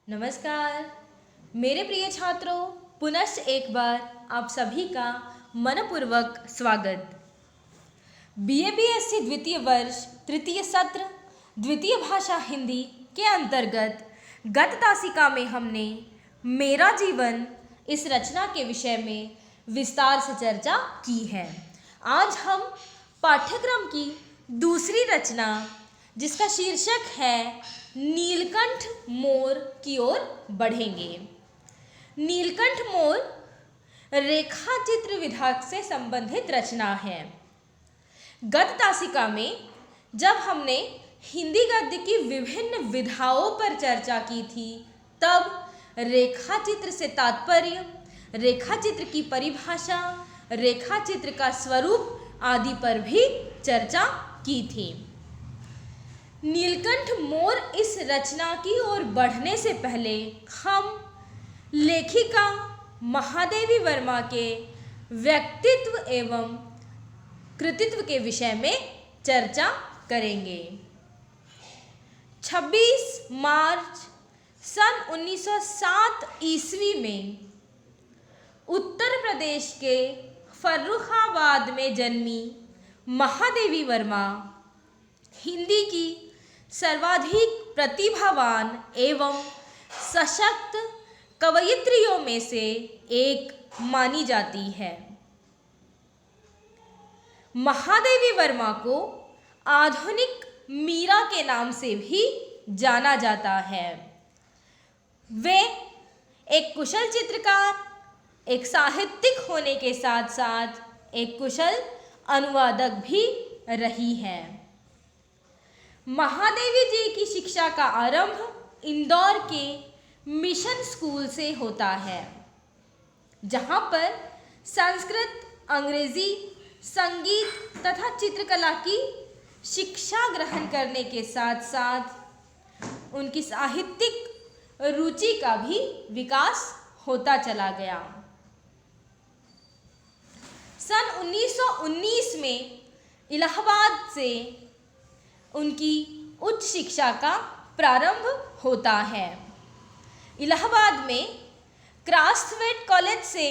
नमस्कार मेरे प्रिय छात्रों, पुनश्च एक बार आप सभी का मनपूर्वक स्वागत। बीए बीएससी द्वितीय वर्ष तृतीय सत्र द्वितीय भाषा हिंदी के अंतर्गत गत तासिका में हमने मेरा जीवन इस रचना के विषय में विस्तार से चर्चा की है। आज हम पाठ्यक्रम की दूसरी रचना जिसका शीर्षक है नीलकंठ मोर की ओर बढ़ेंगे। नीलकंठ मोर रेखा चित्र विधा से संबंधित रचना है। गत तासिका में जब हमने हिंदी गद्य की विभिन्न विधाओं पर चर्चा की थी, तब रेखा चित्र से तात्पर्य, रेखा चित्र की परिभाषा, रेखा चित्र का स्वरूप आदि पर भी चर्चा की थी। नीलकंठ मोर इस रचना की ओर बढ़ने से पहले हम लेखिका महादेवी वर्मा के व्यक्तित्व एवं कृतित्व के विषय में चर्चा करेंगे। 26 मार्च सन 1907 ईस्वी में उत्तर प्रदेश के फर्रुखाबाद में जन्मी महादेवी वर्मा हिंदी की सर्वाधिक प्रतिभावान एवं सशक्त कवयित्रियों में से एक मानी जाती है। महादेवी वर्मा को आधुनिक मीरा के नाम से भी जाना जाता है। वे एक कुशल चित्रकार, एक साहित्यिक होने के साथ साथ एक कुशल अनुवादक भी रही हैं। महादेवी जी की शिक्षा का आरंभ इंदौर के मिशन स्कूल से होता है, जहाँ पर संस्कृत, अंग्रेजी, संगीत तथा चित्रकला की शिक्षा ग्रहण करने के साथ साथ उनकी साहित्यिक रुचि का भी विकास होता चला गया। सन 1919 में इलाहाबाद से उनकी उच्च शिक्षा का प्रारंभ होता है। इलाहाबाद में क्रास्थवेट कॉलेज से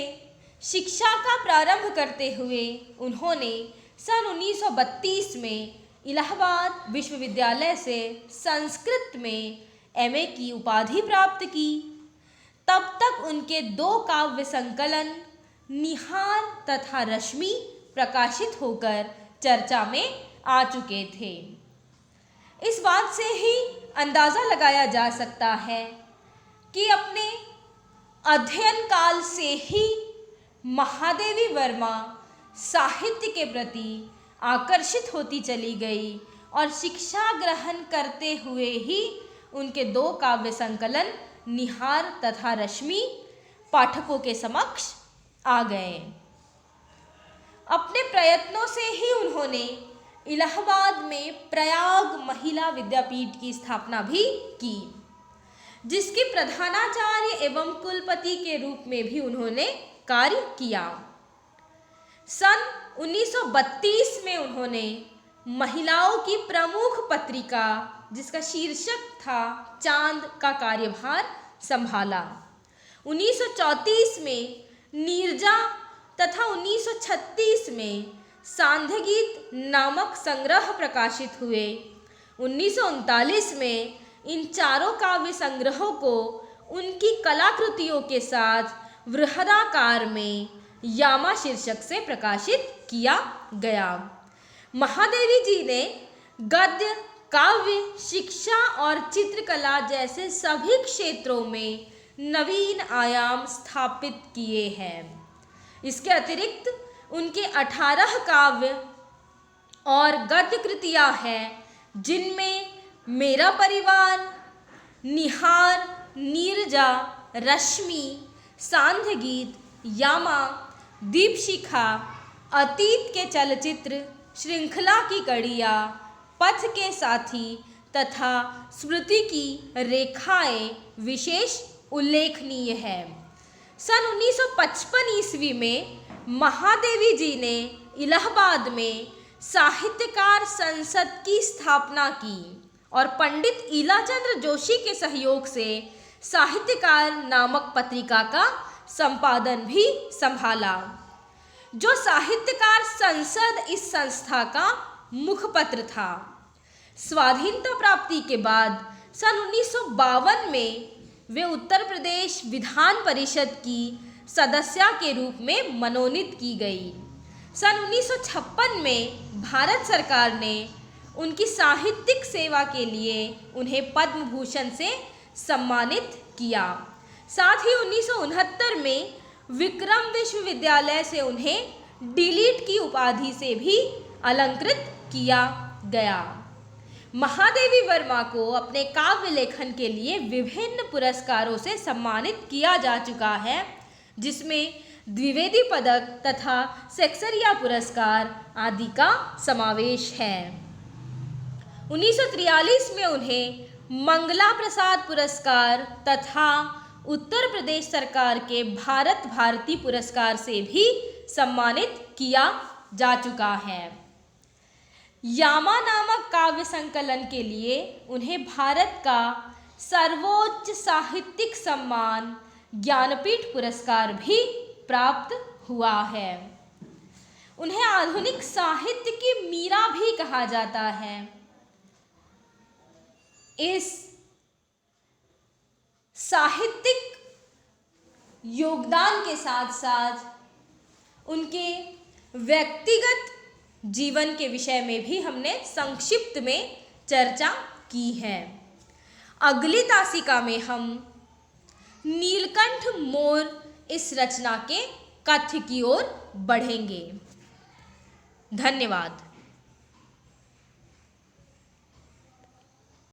शिक्षा का प्रारंभ करते हुए उन्होंने सन 1932 में इलाहाबाद विश्वविद्यालय से संस्कृत में एमए की उपाधि प्राप्त की। तब तक उनके 2 काव्य संकलन निहार तथा रश्मि प्रकाशित होकर चर्चा में आ चुके थे। इस बात से ही अंदाज़ा लगाया जा सकता है कि अपने अध्ययन काल से ही महादेवी वर्मा साहित्य के प्रति आकर्षित होती चली गई और शिक्षा ग्रहण करते हुए ही उनके 2 काव्य संकलन निहार तथा रश्मि पाठकों के समक्ष आ गए। अपने प्रयत्नों से ही उन्होंने इलाहाबाद में प्रयाग महिला विद्यापीठ की स्थापना भी की, जिसके प्रधानाचार्य एवं कुलपति के रूप में भी उन्होंने कार्य किया। सन 1932 में उन्होंने महिलाओं की प्रमुख पत्रिका जिसका शीर्षक था चांद का कार्यभार संभाला। 1934 में नीरजा तथा 1936 में सांध्यगीत नामक संग्रह प्रकाशित हुए। 1939 में इन चारों काव्य संग्रहों को उनकी कलाकृतियों के साथ वृहदाकार में यामा शीर्षक से प्रकाशित किया गया। महादेवी जी ने गद्य, काव्य, शिक्षा और चित्रकला जैसे सभी क्षेत्रों में नवीन आयाम स्थापित किए हैं। इसके अतिरिक्त उनके 18 काव्य और गद्य कृतियाँ हैं, जिनमें मेरा परिवार, निहार, नीरजा, रश्मि, सांध्यगीत, यामा, दीपशिखा, अतीत के चलचित्र, श्रृंखला की कड़ियाँ, पथ के साथी तथा स्मृति की रेखाएं विशेष उल्लेखनीय है। सन 1955 ईस्वी में महादेवी जी ने इलाहाबाद में साहित्यकार संसद की स्थापना की और पंडित ईलाचंद्र जोशी के सहयोग से साहित्यकार नामक पत्रिका का संपादन भी संभाला। जो साहित्यकार संसद इस संस्था का मुखपत्र था। स्वाधीनता प्राप्ति के बाद सन 1952 में वे उत्तर प्रदेश विधान परिषद की सदस्या के रूप में मनोनीत की गई। सन 1956 में भारत सरकार ने उनकी साहित्यिक सेवा के लिए उन्हें पद्म भूषण से सम्मानित किया। साथ ही 1969 में विक्रम विश्वविद्यालय से उन्हें डीलिट की उपाधि से भी अलंकृत किया गया। महादेवी वर्मा को अपने काव्य लेखन के लिए विभिन्न पुरस्कारों से सम्मानित किया जा चुका है, जिसमें द्विवेदी पदक तथा सेक्सरिया पुरस्कार आदि का समावेश है। 1943 में उन्हें मंगला प्रसाद पुरस्कार तथा उत्तर प्रदेश सरकार के भारत भारती पुरस्कार से भी सम्मानित किया जा चुका है। यामा नामक काव्य संकलन के लिए उन्हें भारत का सर्वोच्च साहित्यिक सम्मान ज्ञानपीठ पुरस्कार भी प्राप्त हुआ है। उन्हें आधुनिक साहित्य की मीरा भी कहा जाता है। इस साहित्यिक योगदान के साथ साथ उनके व्यक्तिगत जीवन के विषय में भी हमने संक्षिप्त में चर्चा की है। अगली तासिका में हम नीलकंठ मोर इस रचना के कथ्य की ओर बढ़ेंगे। धन्यवाद।